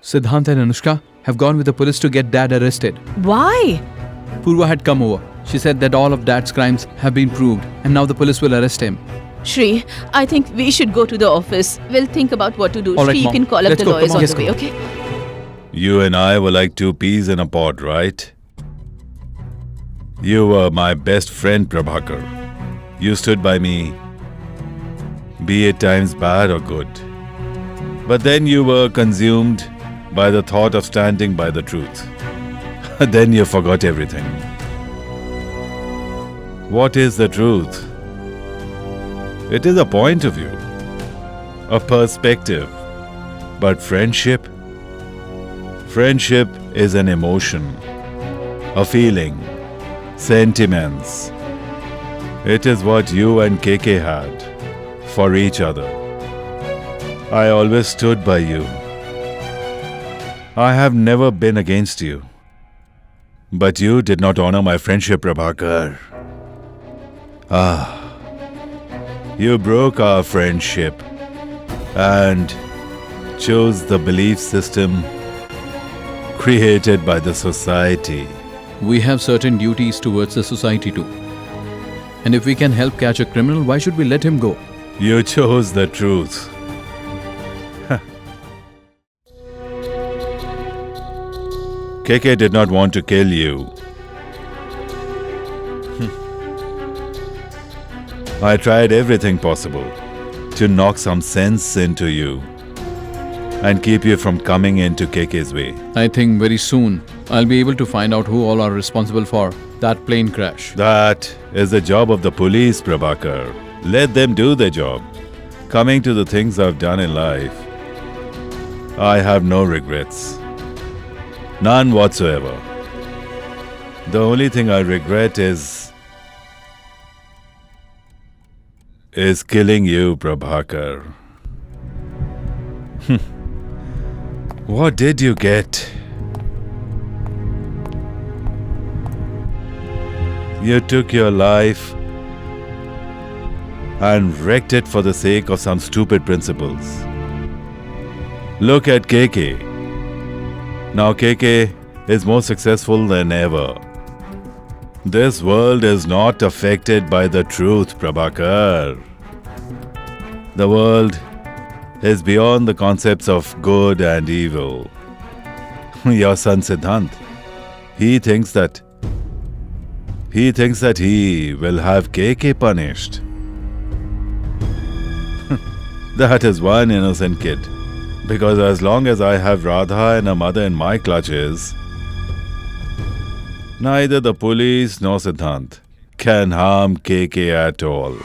Siddhant and Anushka have gone with the police to get Dad arrested. Why? Purva had come over. She said that all of Dad's crimes have been proved and now the police will arrest him. Shri, I think we should go to the office. We'll think about what to do. All right, Shri, you Mom. can call up Let's the go. lawyers Come on, on let's the way, go. okay? You and I were like two peas in a pod, right? You were my best friend, Prabhakar. You stood by me, be it times bad or good. But then you were consumed by the thought of standing by the truth. Then you forgot everything. What is the truth? It is a point of view, a perspective. But friendship? Friendship is an emotion, a feeling, sentiments. It is what you and KK had for each other. I always stood by you. I have never been against you. But you did not honor my friendship, Prabhakar. You broke our friendship and chose the belief system created by the society. We have certain duties towards the society too. And if we can help catch a criminal, why should we let him go? You chose the truth. KK did not want to kill you. I tried everything possible to knock some sense into you and keep you from coming into KK's way. I think very soon I'll be able to find out who all are responsible for that plane crash. That is the job of the police, Prabhakar. Let them do their job. Coming to the things I've done in life, I have no regrets. None whatsoever. The only thing I regret is killing you, Prabhakar. What did you get? You took your life and wrecked it for the sake of some stupid principles. Look at KK. Now KK is more successful than ever. This world is not affected by the truth, Prabhakar. The world is beyond the concepts of good and evil. Your son Siddhant, he thinks that he will have KK punished. That is one innocent kid. Because as long as I have Radha and her mother in my clutches, neither the police nor Siddhant can harm KK at all.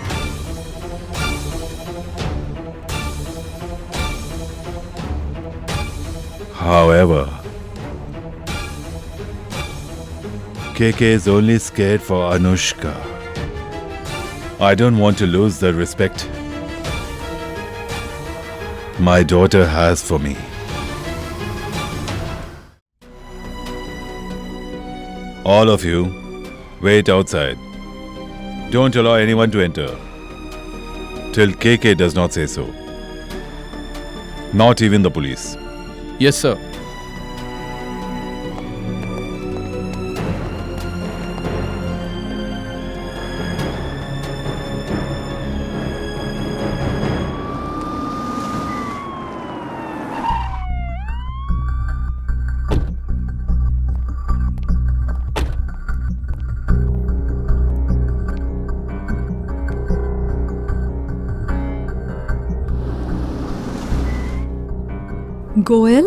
However, KK is only scared for Anushka. I don't want to lose the respect my daughter has for me. All of you, wait outside. Don't allow anyone to enter till KK does not say so. Not even the police. Yes, sir. Goel?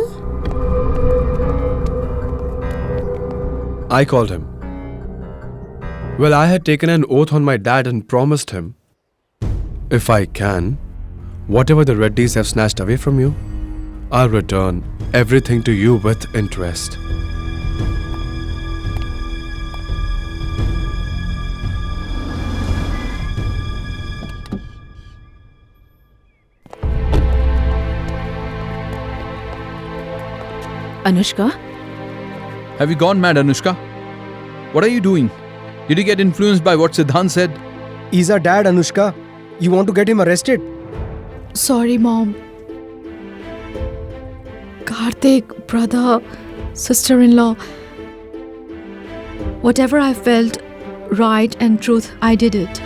I called him. Well, I had taken an oath on my dad and promised him, if I can, whatever the Reddys have snatched away from you, I'll return everything to you with interest. Anushka? Have you gone mad, Anushka? What are you doing? Did you get influenced by what Siddhant said? He's our dad, Anushka. You want to get him arrested? Sorry, Mom. Karthik, brother, sister-in-law, whatever I felt right and truth, I did it.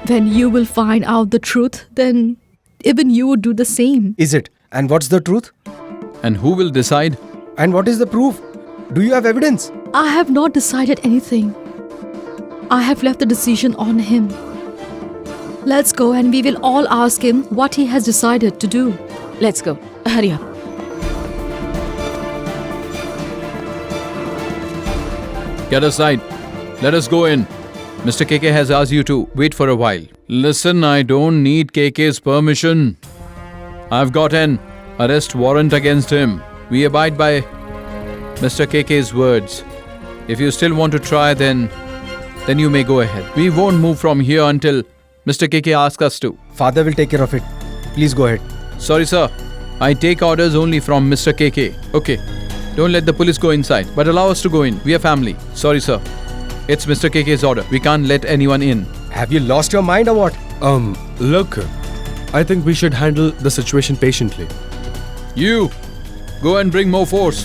When you will find out the truth, then even you would do the same. Is it? And what's the truth? And who will decide? And what is the proof? Do you have evidence? I have not decided anything. I have left the decision on him. Let's go and we will all ask him what he has decided to do. Let's go. Hurry up. Get aside. Let us go in. Mr. KK has asked you to wait for a while. Listen, I don't need KK's permission. I've got an arrest warrant against him. We abide by Mr. KK's words. If you still want to try, then you may go ahead. We won't move from here until Mr. KK asks us to. Father will take care of it. Please go ahead. Sorry, sir. I take orders only from Mr. KK. Okay. Don't let the police go inside, but allow us to go in. We are family. Sorry, sir. It's Mr. KK's order. We can't let anyone in. Have you lost your mind or what? Look, I think we should handle the situation patiently. You, go and bring more force.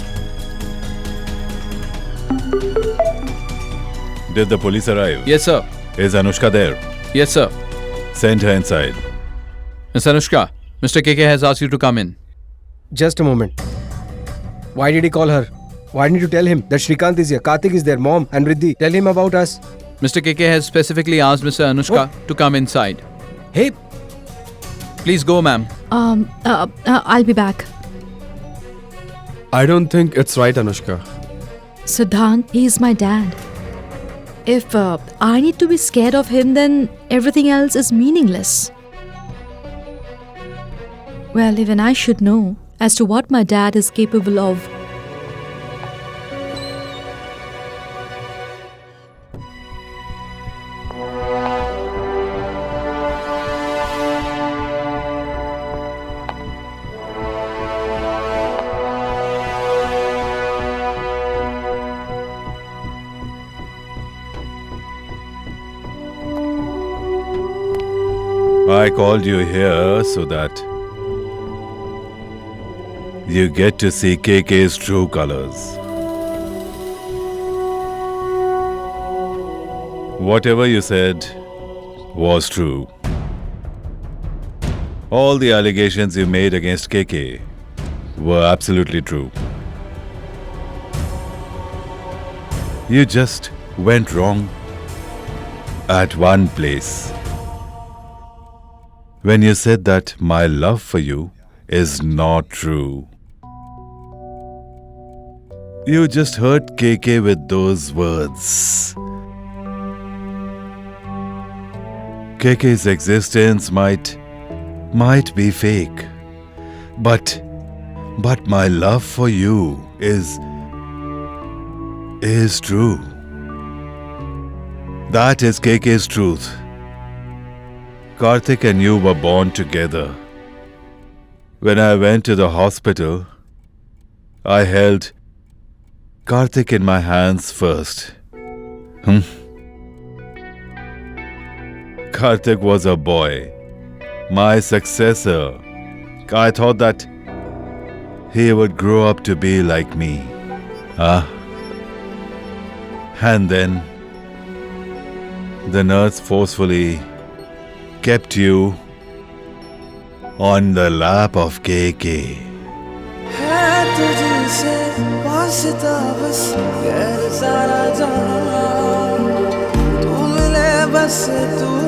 Did the police arrive? Yes, sir. Is Anushka there? Yes, sir. Send her inside. Miss Anushka, Mr. KK has asked you to come in. Just a moment. Why did he call her? Why didn't you tell him that Shrikant is here, Karthik is there, Mom and Riddhi? Tell him about us. Mr. KK has specifically asked Mr. Anushka to come inside. Hey, Please go, ma'am. I'll be back. I don't think it's right, Anushka. Siddhant, he is my dad. If I need to be scared of him, then everything else is meaningless. Well, even I should know as to what my dad is capable of. I called you here so that you get to see KK's true colors. Whatever you said was true. All the allegations you made against KK were absolutely true. You just went wrong at one place. When you said that my love for you is not true. You just hurt KK with those words. KK's existence might be fake, but my love for you is true. That is KK's truth. Karthik and you were born together. When I went to the hospital, I held Karthik in my hands first. Karthik was a boy, my successor. I thought that he would grow up to be like me. And then the nurse forcefully kept you on the lap of KK. है तुझसे वास्ता बस गैर सारा जहां तू मिले बस तू